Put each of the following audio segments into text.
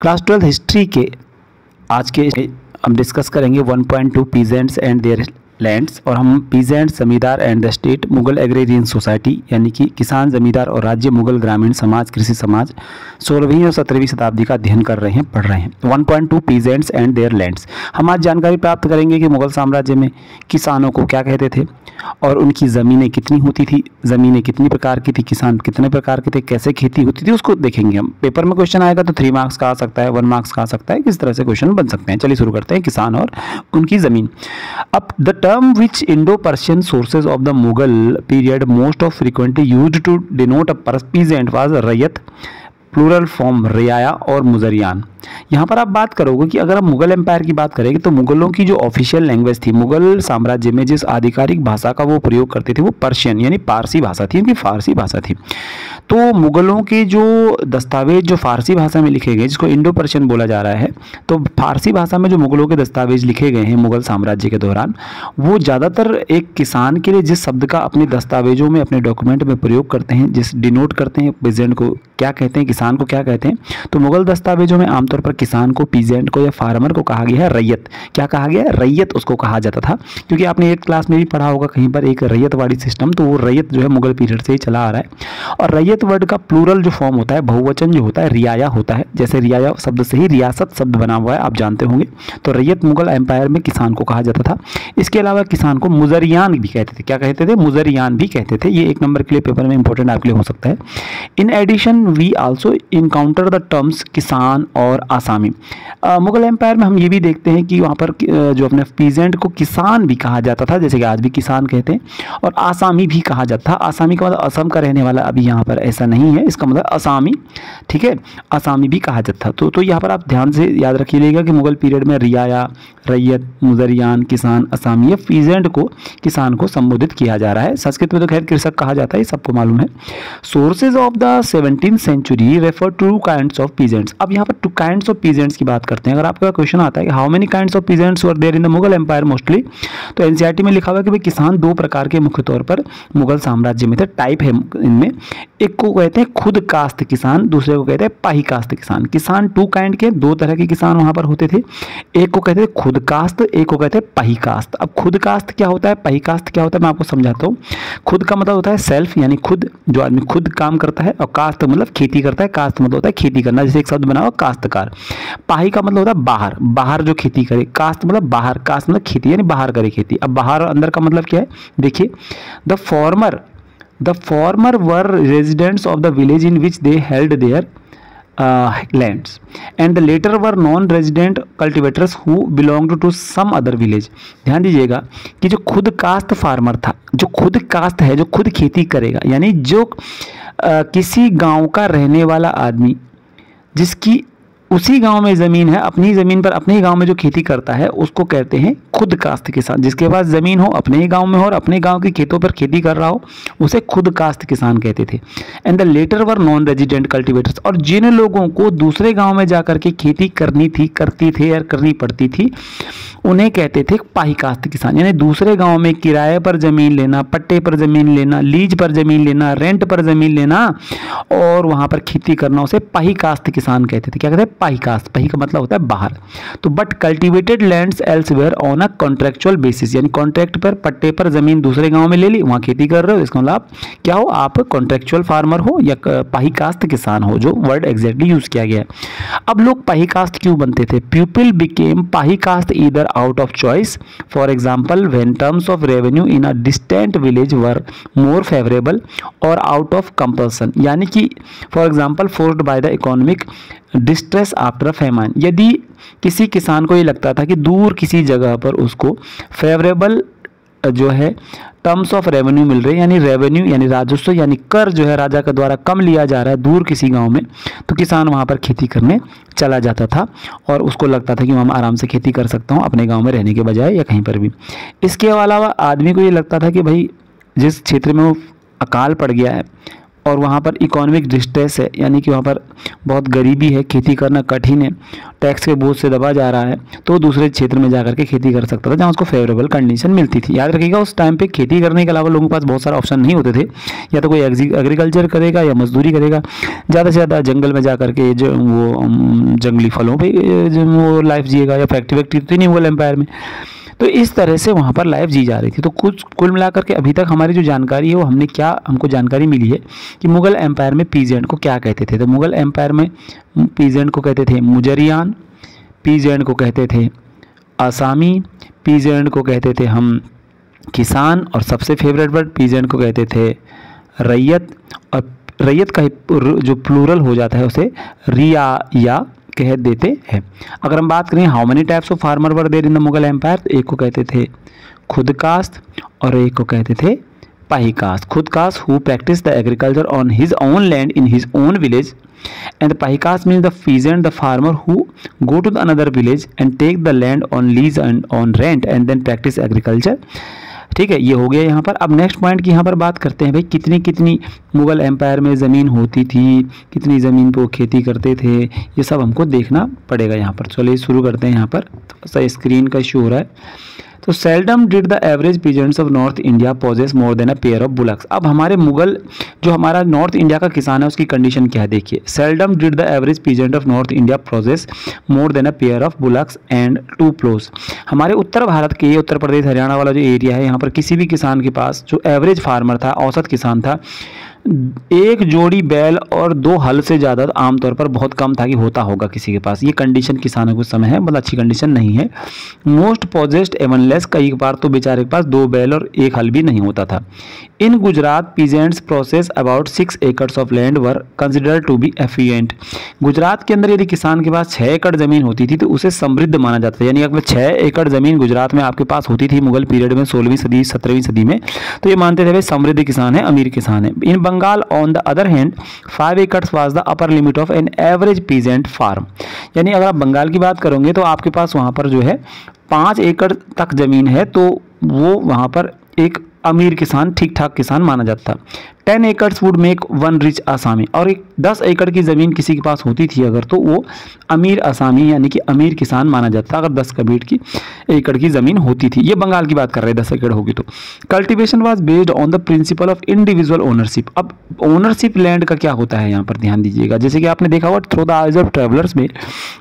Class 12 history के आज के हम डिस्कस करेंगे 1.2 पीजेंट्स एंड देयर लैंड्स। और हम पीजेंट, जमींदार and the state, Mughal agrarian society यानी कि किसान, जमींदार और राज्य, मुगल ग्रामीण समाज, कृषि समाज 16वीं और 17वीं शताब्दी का अध्ययन कर रहे हैं, पढ़ रहे हैं। 1.2 पीजेंट्स एंड देयर लैंड्स। हम आज जानकारी प्राप्त करेंगे कि मुगल साम्राज्य में किसानों को क्या कहते थे और उनकी ज़मीनें कितनी होती थी, ज़मीनें कितनी प्रकार की थी, किसान कितने प्रकार के थे, कैसे खेती होती थी, उसको देखेंगे हम। पेपर में क्वेश्चन आएगा तो 3 मार्क्स का आ सकता है, 1 मार्क्स का आ सकता है, किस तरह से क्वेश्चन बन सकते हैं। चलिए शुरू करते हैं, किसान और उनकी ज़मीन। अब the term which Indo Persian sources of the Mughal period most of frequently used to denote a peasant was raiyat, plural form riaya और मुजरियान। यहाँ पर आप बात करोगे कि अगर हम मुगल एम्पायर की बात करेंगे तो मुगलों की जो ऑफिशियल लैंग्वेज थी, मुगल साम्राज्य में जिस आधिकारिक भाषा का वो प्रयोग करते थे वो पर्शियन यानी पारसी भाषा थी, उनकी फारसी भाषा थी। तो मुगलों के जो दस्तावेज जो फारसी भाषा में लिखे गए, जिसको इंडो पर्शियन बोला जा रहा है, तो फारसी भाषा में जो मुगलों के दस्तावेज लिखे गए हैं मुगल साम्राज्य के दौरान, वो ज़्यादातर एक किसान के लिए जिस शब्द का अपने दस्तावेजों में, अपने डॉक्यूमेंट में प्रयोग करते हैं, जिस डिनोट करते हैं पीजेंट को क्या कहते हैं, किसान को क्या कहते हैं, तो मुगल दस्तावेजों में आमतौर पर किसान को, पीजेंट को या फार्मर को कहा गया है रैयत। क्या कहा गया है? रैयत उसको कहा जाता था, क्योंकि आपने 8th क्लास में भी पढ़ा होगा कहीं पर एक रैयतवाड़ी सिस्टम, तो वो रैयत जो है मुगल पीरियड से ही चला आ रहा है। और रैयत वर्ड का प्लूरल जो फॉर्म होता है, बहुवचन जो होता है, रियाया होता है। जैसे रियाया शब्द से ही रियासत शब्द बना हुआ है, आप जानते होंगे। तो रैयत मुगल एम्पायर में किसान को कहा जाता था। इसके अलावा किसान को मुजरियान भी कहते थे। क्या कहते थे? मुजरियान भी कहते थे। ये 1 नंबर के लिए पेपर में इंपॉर्टेंट आपके लिए हो सकता है। In addition we also encounter the terms kisan और आसामी। मुगल एम्पायर में हम ये भी देखते हैं कि वहाँ पर जो अपने पीजेंट को किसान भी कहा जाता था, जैसे कि आज भी किसान कहते हैं, और आसामी भी कहा जाता था। आसामी का मतलब असम का रहने वाला, अभी यहाँ पर ऐसा नहीं है, इसका मतलब आसामी, ठीक है, आसामी भी कहा जाता था। तो यहाँ पर आप ध्यान से याद रखिएगा कि मुगल पीरियड में रियाया, रैयत, मुजरियान, किसान, आसामी या पीजेंट को, किसान को संबोधित किया जा रहा है। संस्कृत में तो खैर कृषक कहा जाता है, सबको मालूम है। Sources of the 17th century refer to 2 kinds of peasants. अब यहाँ पर 2 काइंड्स ऑफ पीजेंट्स की बात करते हैं। अगर आपका क्वेश्चन आता है कि how many kinds of peasants were there in the Mughal empire mostly, तो एनसीईआरटी में लिखा हुआ है कि भाई किसान 2 प्रकार के मुख्य तौर पर मुगल साम्राज्य में थे, टाइप है इनमें। एक को कहते हैं खुद कास्त किसान, दूसरे को कहते हैं पाही कास्त किसान। किसान 2 काइंड के, 2 तरह के किसान वहाँ पर होते थे। एक को कहते हैं खुद कास्त, एक को कहते हैं पाही कास्त। अब खुद कास्त क्या होता है, पाही कास्त क्या होता है, मैं आपको समझाता हूँ। खुद का मतलब होता है सेल्फ, यानी खुद, जो आदमी खुद काम करता है, और कास्त मतलब खेती करता है। कास्त मतलब होता है खेती करना, जैसे एक शब्द बना हुआ काश्तकार। पाही का मतलब होता है बाहर, बाहर जो खेती करे। कास्त मतलब बाहर, कास्त मतलब खेती यानी बाहर करे खेती। अब बाहर और अंदर का मतलब क्या है, देखिए, the former were residents of the village in which they held their lands and the latter were non resident cultivators who belong to some other village. ध्यान दीजिएगा कि जो खुद कास्ट फार्मर था, जो खुद कास्ट है, जो खुद खेती करेगा, यानी जो किसी गांव का रहने वाला आदमी, जिसकी उसी गांव में ज़मीन है, अपनी ज़मीन पर अपने ही गांव में जो खेती करता है, उसको कहते हैं खुद कास्त किसान। जिसके पास ज़मीन हो, अपने ही गांव में हो और अपने गांव के खेतों पर खेती कर रहा हो, उसे खुद कास्त किसान कहते थे। And the latter were non resident cultivators. और जिन लोगों को दूसरे गाँव में जाकर के खेती करनी थी, करती थे या करनी पड़ती थी, उन्हें कहते थे पाही कास्त किसान। यानी दूसरे गांव में किराए पर ज़मीन लेना, पट्टे पर ज़मीन लेना, लीज पर ज़मीन लेना, रेंट पर ज़मीन लेना और वहाँ पर खेती करना, उसे पाही कास्त किसान कहते थे। क्या कहते हैं? पाही कास्त। पाही का मतलब होता है बाहर। तो but cultivated lands elsewhere on a contractual basis, यानी कॉन्ट्रैक्ट पर, पट्टे पर ज़मीन दूसरे गाँव में ले ली, वहाँ खेती कर रहे हो, इसका मतलब क्या हो, आप कॉन्ट्रेक्चुअल फार्मर हो या पाही कास्त किसान हो, जो वर्ड एग्जैक्टली यूज़ किया गया है। अब लोग पाही कास्त क्यों बनते थे? People became pahi kashta either out of choice, for example when terms of revenue in a distant village were more favorable, or out of compulsion, यानी कि for example forced by the economic distress after famine। यदि किसी किसान को ये लगता था कि दूर किसी जगह पर उसको फेवरेबल जो है टर्म्स ऑफ रेवेन्यू मिल रही है, यानी रेवेन्यू यानी राजस्व यानी कर जो है राजा के द्वारा कम लिया जा रहा है दूर किसी गांव में, तो किसान वहां पर खेती करने चला जाता था और उसको लगता था कि मैं आराम से खेती कर सकता हूं अपने गांव में रहने के बजाय या कहीं पर भी। इसके अलावा आदमी को ये लगता था कि भाई जिस क्षेत्र में वो अकाल पड़ गया है और वहाँ पर इकोनॉमिक डिस्ट्रेस है, यानी कि वहाँ पर बहुत गरीबी है, खेती करना कठिन है, टैक्स के बोझ से दबा जा रहा है, तो दूसरे क्षेत्र में जाकर के खेती कर सकता था जहाँ उसको फेवरेबल कंडीशन मिलती थी। याद रखिएगा उस टाइम पे खेती करने के अलावा लोगों के पास बहुत सारा ऑप्शन नहीं होते थे, या तो कोई एग्रीकल्चर करेगा या मजदूरी करेगा, ज़्यादा से ज़्यादा जंगल में जा करके जो वो जंगली फलों पर जो वो लाइफ जिएगा, या फैक्ट्री वैक्ट्री तो नहीं मुगल एम्पायर में। तो इस तरह से वहाँ पर लाइफ जी जा रही थी। तो कुल मिलाकर के अभी तक हमारी जो जानकारी है वो हमको जानकारी मिली है कि मुग़ल एम्पायर में पीजेंट को क्या कहते थे। तो मुग़ल एम्पायर में पीजेंट को कहते थे मुजरियान, पीजेंट को कहते थे आसामी, पीजेंट को कहते थे हम किसान, और सबसे फेवरेट वर्ड पीजेंट को कहते थे रैयत। और रैयत का जो प्लूरल हो जाता है उसे रियाया कह देते हैं। अगर हम बात करें how many types of farmer were there in the Mughal empire, तो एक को कहते थे खुदकास्ट और एक को कहते थे pahikasht. Khudkasht who practise the agriculture on his own land in his own village, and pahikasht means the peasant the farmer who go to the another village and take the land on lease and on rent and then practise agriculture. ठीक है, ये हो गया यहाँ पर। अब next point की यहाँ पर बात करते हैं भाई कितनी कितनी मुग़ल एम्पायर में ज़मीन होती थी, कितनी ज़मीन पे वो खेती करते थे, ये सब हमको देखना पड़ेगा यहाँ पर। चलिए शुरू करते हैं। यहाँ पर थोड़ा सा स्क्रीन का इशू हो रहा है। तो seldom did the average peasants of North India possess more than a pair of bullocks. अब हमारे मुगल जो हमारा नॉर्थ इंडिया का किसान है उसकी कंडीशन क्या है देखिए। Seldom did the average peasant of North India possess more than a pair of bullocks and 2 plows. हमारे उत्तर भारत के उत्तर प्रदेश हरियाणा वाला जो एरिया है यहाँ पर किसी भी किसान के पास जो एवरेज फार्मर था, औसत किसान था, एक जोड़ी बैल और 2 हल से ज़्यादा आमतौर पर बहुत कम था कि होता होगा किसी के पास। ये कंडीशन किसानों के समय है, बहुत अच्छी कंडीशन नहीं है। मोस्ट पॉजेस्ड एवन लेस, कई बार तो बेचारे के पास 2 बैल और 1 हल भी नहीं होता था। In Gujarat peasants process about 6 acre of land were considered to be efficient. Gujarat के अंदर यदि किसान के पास 6 एकड़ ज़मीन होती थी तो उसे समृद्ध माना जाता था। यानी अगर 6 एकड़ ज़मीन गुजरात में आपके पास होती थी मुगल पीरियड में 16वीं सदी 17वीं सदी में, तो ये मानते थे भाई समृद्ध किसान है, अमीर किसान है। In Bengal on the other hand 5 acre was the upper limit of an average peasant farm. यानी अगर आप बंगाल की बात करोगे तो आपके पास वहाँ पर जो है 5 एकड़ तक ज़मीन है, तो वो वहाँ पर एक अमीर किसान, ठीक ठाक किसान माना जाता था। 10 एकड़ वुड मेक 1 रिच आसामी, और एक 10 एकड़ की ज़मीन किसी के पास होती थी अगर, तो वो अमीर आसामी यानी कि अमीर किसान माना जाता था अगर 10 एकड़ की ज़मीन होती थी। ये बंगाल की बात कर रहे हैं, 10 एकड़ होगी तो। Cultivation was based on the principle of individual ownership. अब ओनरशिप लैंड का क्या होता है यहाँ पर ध्यान दीजिएगा। जैसे कि आपने देखा हुआ through the eyes of travellers में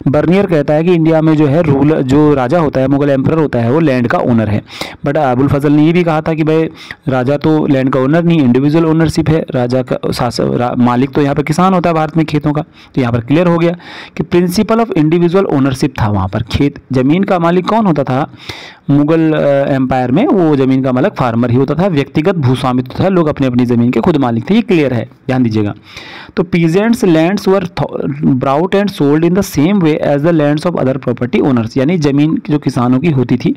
बर्नियर कहता है कि इंडिया में जो है रूलर, जो राजा होता है, मुगल एम्परर होता है, वो लैंड का ओनर है। बट अबुल फजल ने ये भी कहा था कि भाई राजा तो लैंड का ओनर नहीं, इंडिविजुअल ओनरशिप है। राजा का मालिक तो यहाँ पर किसान होता है भारत में खेतों का। तो यहाँ पर क्लियर हो गया कि प्रिंसिपल ऑफ इंडिविजुअल ओनरशिप था वहाँ पर। खेत ज़मीन का मालिक कौन होता था मुगल एम्पायर में? वो ज़मीन का मालिक फार्मर ही होता था। व्यक्तिगत भूस्वामित्व था, लोग अपनी अपनी ज़मीन के खुद मालिक थे। ये क्लियर है, ध्यान दीजिएगा। तो peasants lands were bought and sold in the same way as the lands of other property owners. यानी ज़मीन जो किसानों की होती थी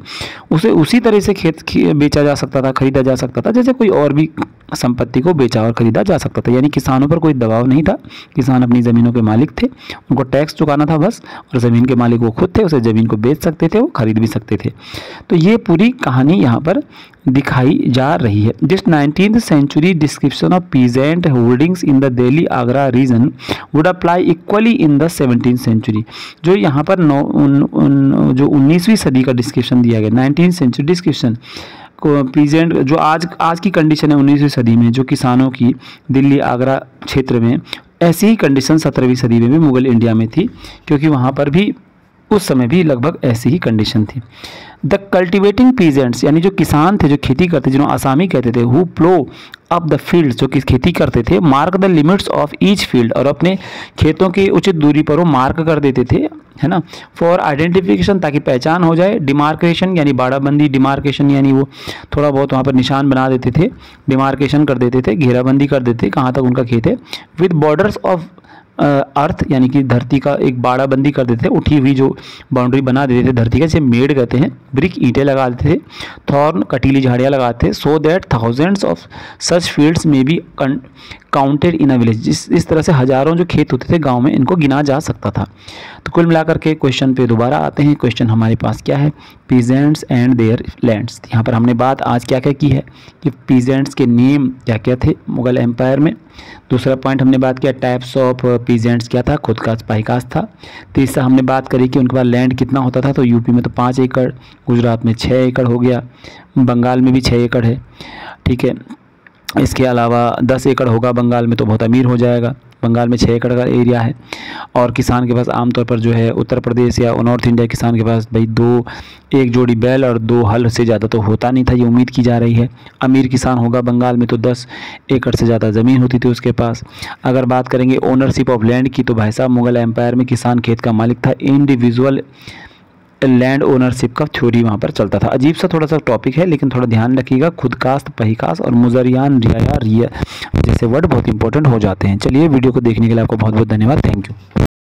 उसे उसी तरह से खेत बेचा जा सकता था, खरीदा जा सकता था जैसे कोई और भी संपत्ति को बेचा और खरीदा जा सकता था। यानी किसानों पर कोई दबाव नहीं था, किसान अपनी ज़मीनों के मालिक थे, उनको टैक्स चुकाना था बस, और ज़मीन के मालिक वो खुद थे, उसे ज़मीन को बेच सकते थे, वो खरीद भी सकते थे। तो ये पूरी कहानी यहाँ पर दिखाई जा रही है। This 19th century description of peasant holdings in the Delhi Agra region would apply equally in the 17th century। जो यहाँ पर जो 19वीं सदी का डिस्क्रिप्शन दिया गया, 19th century डिस्क्रिप्शन पीजेंट जो आज की कंडीशन है 19वीं सदी में जो किसानों की दिल्ली आगरा क्षेत्र में, ऐसी ही कंडीशन 17वीं सदी में भी मुगल इंडिया में थी, क्योंकि वहाँ पर भी उस समय भी लगभग ऐसी ही कंडीशन थी। द कल्टिवेटिंग पीजेंट्स यानी जो किसान थे, जो खेती करते, जिन्होंने आसामी कहते थे, who plough up the field, जो कि खेती करते थे, mark the limits of each field, और अपने खेतों की उचित दूरी पर वो मार्क कर देते थे, है ना, फॉर आइडेंटिफिकेशन, ताकि पहचान हो जाए। डिमार्केशन यानी बाड़ाबंदी, डिमार्केशन यानी वो थोड़ा बहुत वहाँ पर निशान बना देते थे, डिमार्केशन कर देते थे, घेराबंदी कर देते कहाँ तक उनका खेत है। विद बॉर्डर्स ऑफ अर्थ यानी कि धरती का एक बाड़ाबंदी कर देते थे, उठी हुई जो बाउंड्री बना देते थे धरती का, जैसे मेड़ कहते हैं। ब्रिक ईंटें लगा देते थे, थॉर्न कटीली झाड़ियाँ लगाते थे, so that thousands of such fields में be counted in a village, इस तरह से हजारों जो खेत होते थे गांव में, इनको गिना जा सकता था। तो कुल मिलाकर के क्वेश्चन पे दोबारा आते हैं। क्वेश्चन हमारे पास क्या है, पीजेंट्स एंड देयर लैंड्स। यहाँ पर हमने बात आज क्या क्या की है कि पीजेंट्स के नेम क्या क्या थे मुगल एम्पायर में। दूसरा पॉइंट हमने बात किया टाइप्स ऑफ पीजेंट्स क्या था, खुद का पाहिकास था। तीसरा हमने बात करी कि उनके पास लैंड कितना होता था, तो यूपी में तो 5 एकड़, गुजरात में 6 एकड़ हो गया, बंगाल में भी 6 एकड़ है, ठीक है। इसके अलावा 10 एकड़ होगा बंगाल में, तो बहुत अमीर हो जाएगा। बंगाल में 6 एकड़ का एरिया है। और किसान के पास आमतौर पर जो है उत्तर प्रदेश या नॉर्थ इंडिया किसान के पास भाई एक जोड़ी बैल और 2 हल से ज़्यादा तो होता नहीं था, ये उम्मीद की जा रही है। अमीर किसान होगा बंगाल में तो 10 एकड़ से ज़्यादा ज़मीन होती थी उसके पास। अगर बात करेंगे ओनरशिप ऑफ लैंड की, तो भाई साहब मुगल एम्पायर में किसान खेत का मालिक था, इंडिविजुअल लैंड ओनरशिप का थ्योरी वहाँ पर चलता था। अजीब सा थोड़ा सा टॉपिक है, लेकिन थोड़ा ध्यान रखिएगा, खुदकास्ट, पहिकास और मुजरियान रियाया जैसे वर्ड बहुत इंपॉर्टेंट हो जाते हैं। चलिए, वीडियो को देखने के लिए आपको बहुत बहुत धन्यवाद। Thank you.